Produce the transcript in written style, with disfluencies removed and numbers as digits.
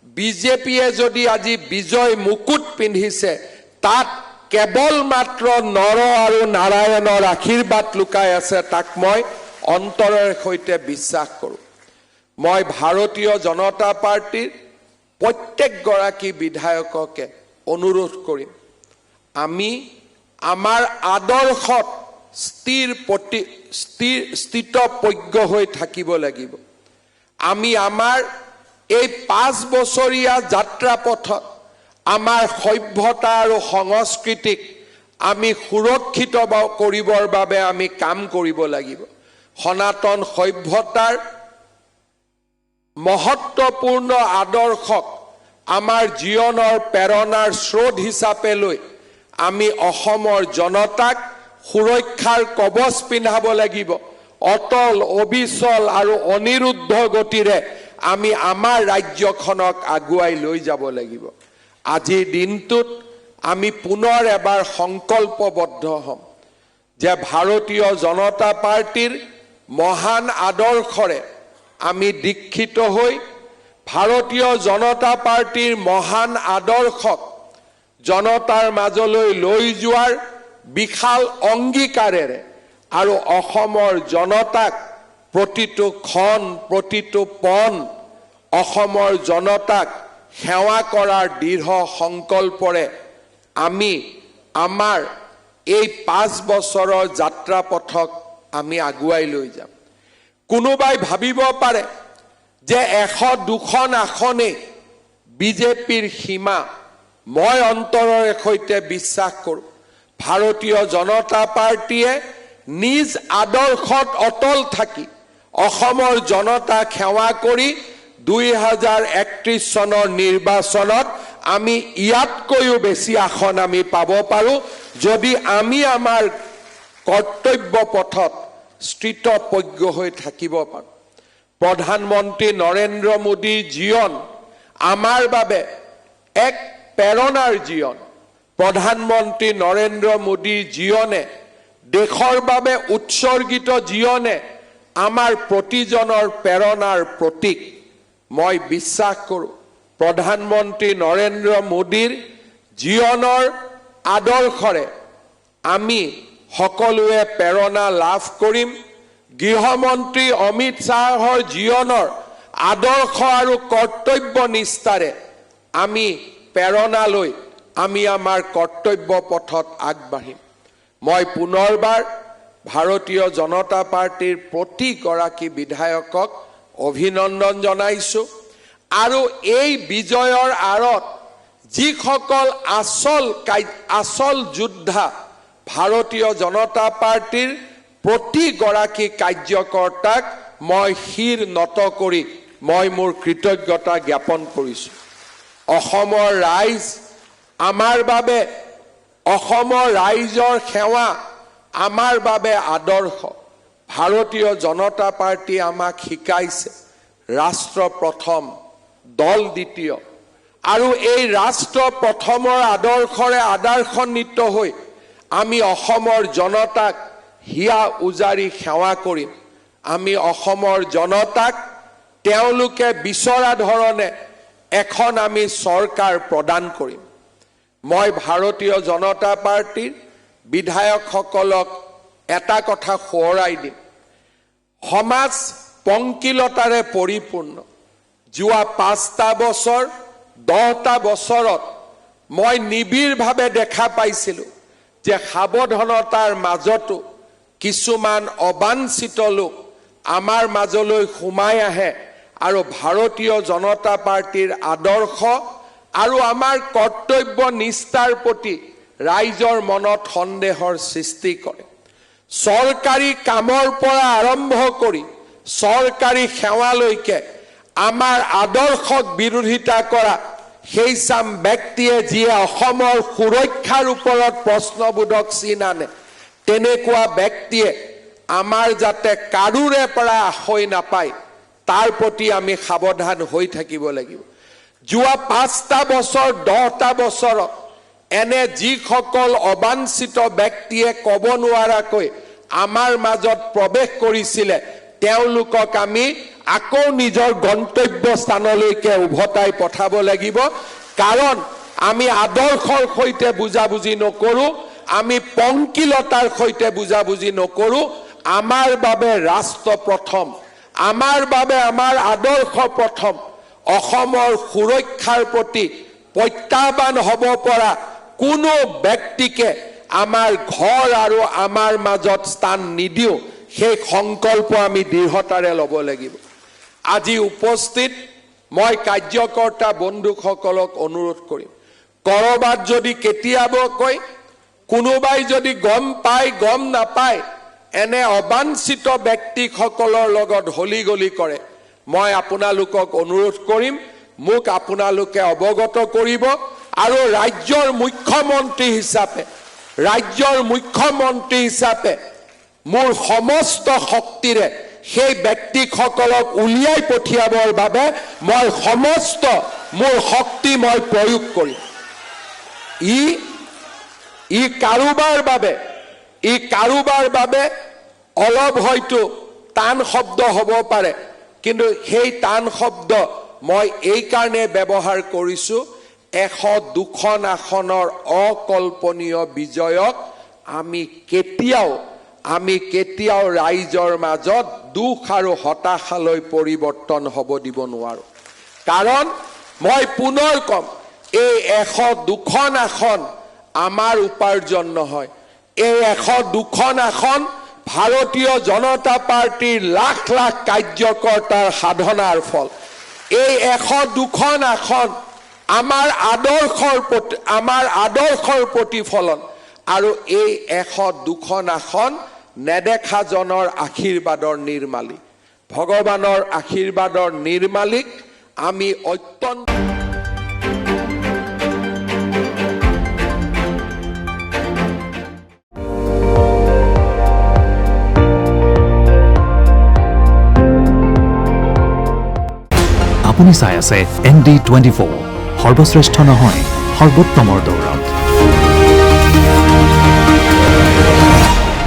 বিজেপিয়ে যদি আজি বিজয় মুকুট পিন্ধিছে তাত কেৱল মাত্ৰ নৰ আৰু নাৰায়ণৰ আশীৰ্বাদ লুকাই আছে তাক মই অন্তৰৰ সৈতে বিশ্বাস কৰোঁ মই ভাৰতীয় জনতা পাৰ্টিৰ প্ৰত্যেকগৰাকী বিধায়ককে অনুৰোধ কৰিম আমি আমাৰ আদৰ্শত স্থিতপ্ৰজ্ঞ হৈ থাকিব লাগিব আমি আমাৰ এই 5 বছৰীয়া যাত্ৰা পথত আমাৰ সভ্যতা আৰু সংস্কৃতিক আমি সুৰক্ষিত কৰিবৰ বাবে আমি কাম কৰিব লাগিব সনাতন সভ্যতাৰ মহত্বপূৰ্ণ আদৰ্শক আমাৰ জীৱনৰ প্ৰেৰণাৰ স্ৰোত হিচাপে লৈ আমি অসমৰ জনতাক সুৰক্ষাৰ কবচ পিন্ধাব লাগিব অটল অবিচল আৰু অনিৰুদ্ধ গতিৰে আমি আমাৰ ৰাজ্যখনক আগুৱাই লৈ যাব লাগিব আজিৰ দিনটোত আমি পুনৰ এবাৰ সংকল্পবদ্ধ হ'ম যে ভাৰতীয় জনতা পাৰ্টিৰ মহান আদৰ্শৰে আমি দীক্ষিত হৈ ভাৰতীয় জনতা পাৰ্টিৰ মহান আদৰ্শক জনতাৰ মাজলৈ লৈ যোৱাৰ বিশাল অংগীকাৰেৰে আৰু অসমৰ জনতাক প্ৰতিটো ক্ষণ প্ৰতিটো পণ অসমৰ জনতাক সেৱা কৰাৰ দৃঢ় সংকল্পৰে আমি আমাৰ এই 5 বছৰৰ যাত্ৰা পথক আমি আগুৱাই লৈ যাম কোনোবাই ভাবিব পাৰে যে 100-2খন আসনে বিজেপিৰ সীমা মই অন্তৰৰ সৈতে বিশ্বাস কৰোঁ ভাৰতীয় জনতা পাৰ্টিয়ে নিজ আদৰ্শত অটল থাকি অসমৰ জনতাক সেৱা কৰি 2031 চনৰ নিৰ্বাচনত আমি ইয়াতকৈও বেছি আসন আমি পাব পাৰোঁ যদি আমি আমাৰ কৰ্তব্য পথত স্থিতপ্ৰজ্ঞ হৈ থাকিব পাৰোঁ প্ৰধানমন্ত্ৰী নৰেন্দ্ৰ মোদীৰ জীৱন আমাৰ বাবে এক প্ৰেৰণাৰ জীৱন প্ৰধানমন্ত্ৰী নৰেন্দ্ৰ মোদীৰ জীৱনে দেশৰ বাবে উৎসৰ্গিত জীৱনে আমাৰ প্ৰতিজনৰ প্ৰেৰণাৰ প্ৰতীক মই বিশ্বাস কৰোঁ প্ৰধানমন্ত্ৰী নৰেন্দ্ৰ মোদীৰ জীৱনৰ আদৰ্শৰে আমি সকলোৱে প্ৰেৰণা লাভ কৰিম গৃহমন্ত্ৰী অমিত শ্বাহৰ জীৱনৰ আদৰ্শ আৰু কৰ্তব্য নিষ্ঠাৰে আমি প্ৰেৰণা লৈ আমি আমাৰ কৰ্তব্য পথত আগবাঢ়িম মই পুনৰবাৰ ভাৰতীয় জনতা পাৰ্টিৰ প্ৰতিগৰাকী বিধায়কক অভিনন্দন জনাইছোঁ আৰু এই বিজয়ৰ আঁৰত যিসকল আচল যোদ্ধা ভাৰতীয় জনতা পাৰ্টিৰ প্ৰতিগৰাকী কাৰ্যকৰ্তাক মই শিৰ নত কৰি মই মোৰ কৃতজ্ঞতা জ্ঞাপন কৰিছোঁ অসমৰ ৰাইজ আমাৰ বাবে অসমৰ ৰাইজৰ সেৱা আমাৰ বাবে আদৰ্শ ভাৰতীয় জনতা পাৰ্টি আমাক শিকাইছে ৰাষ্ট্ৰ প্ৰথম দল দ্বিতীয় আৰু এই ৰাষ্ট্ৰ প্ৰথমৰ আদৰ্শৰে আদৰ্শান্বিত হৈ আমি অসমৰ জনতাক হিয়া উজাৰি সেৱা কৰিম আমি অসমৰ জনতাক তেওঁলোকে বিচৰা ধৰণে এখন আমি চৰকাৰ প্ৰদান কৰিম মই ভাৰতীয় জনতা পাৰ্টিৰ বিধায়কসকলক এটা কথা সোঁৱৰাই দিম সমাজ পংকিলতাৰে পৰিপূৰ্ণ যোৱা 5টা বছৰ 10টা বছৰত মই নিবিড়ভাৱে দেখা পাইছিলোঁ যে সাৱধানতাৰ মাজতো কিছুমান অবাঞ্ছিত লোক আমাৰ মাজলৈ সোমাই আহে আৰু ভাৰতীয় জনতা পাৰ্টিৰ আদৰ্শ আৰু আমাৰ কৰ্তব্য নিষ্ঠাৰ প্ৰতি ৰাইজৰ মনত সন্দেহৰ সৃষ্টি কৰে চৰকাৰী কামৰ পৰা আৰম্ভ কৰি চৰকাৰী সেৱালৈকে আমাৰ আদৰ্শক বিৰোধিতা কৰা সেই চাম ব্যক্তিয়ে যিয়ে অসমৰ সুৰক্ষাৰ ওপৰত প্ৰশ্নবোধক চিন আনে তেনেকুৱা ব্যক্তিয়ে আমাৰ যাতে কাৰোৰে পৰা আশয় নাপায় তাৰ প্ৰতি আমি সাৱধান হৈ থাকিব লাগিব যোৱা 5টা বছৰ 10টা বছৰত এনে যিসকল অবাঞ্ছিত ব্যক্তিয়ে ক'ব নোৱাৰাকৈ আমাৰ মাজত প্ৰৱেশ কৰিছিলে তেওঁলোকক আমি আকৌ নিজৰ গন্তব্য স্থানলৈকে উভতাই পঠাব লাগিব কাৰণ আমি আদৰ্শৰ সৈতে বুজাবুজি নকৰো আমি পংকিলতাৰ সৈতে বুজাবুজি নকৰো আমাৰ বাবে ৰাষ্ট্ৰ প্ৰথম আমাৰ বাবে আমাৰ আদৰ্শ প্ৰথম অসমৰ সুৰক্ষাৰ প্ৰতি প্ৰত্যাহ্বান হ'ব পৰা কোনো ব্যক্তিকে আমাৰ ঘৰ আৰু আমাৰ মাজত স্থান নিদিও সেই সংকল্প আমি দৃঢ়তাৰে ল'ব লাগিব আজি উপস্থিত মই কাৰ্যকৰ্তা বন্ধুসকলক অনুৰোধ কৰিম কৰবাত যদি কেতিয়াবাকৈ কোনোবাই যদি গম পায় গম নাপায় এনে অবাঞ্ছিত ব্যক্তিসকলৰ লগত হলিগলি কৰে মই আপোনালোকক অনুৰোধ কৰিম মোক আপোনালোকে অৱগত কৰিব আৰু ৰাজ্যৰ মুখ্যমন্ত্ৰী হিচাপে মোৰ সমস্ত শক্তিৰে সেই ব্যক্তিসকলক উলিয়াই পঠিয়াবৰ বাবে মই সমস্ত মোৰ শক্তি মই প্ৰয়োগ কৰিম ই কাৰোবাৰ বাবে অলপ হয়তো টান শব্দ হ'ব পাৰে কিন্তু সেই টান শব্দ মই এই কাৰণে ব্যৱহাৰ কৰিছো 102খন আসনৰ অকল্পনীয় বিজয়ক আমি কেতিয়াও ৰাইজৰ মাজত দুখ আৰু হতাশালৈ পৰিৱৰ্তন হ'ব দিব নোৱাৰো কাৰণ মই পুনৰ কম এই 102খন আসন আমাৰ উপাৰ্জন নহয় এই 102খন আসন ভাৰতীয় জনতা পাৰ্টিৰ লাখ লাখ কাৰ্যকৰ্তাৰ সাধনাৰ ফল এই 102খন আসন আমাৰ আদৰ্শৰ প্ৰতিফলন আৰু এই 102খন আসন নেদেখাজনৰ আশীৰ্বাদৰ নিৰ্মালী ভগৱানৰ আশীৰ্বাদৰ নিৰ্মালীক আমি অত্যন্ত আপুনি চাই আছে ND24 সৰ্বশ্ৰেষ্ঠ নহয় সৰ্বোত্তমৰ দৌৰ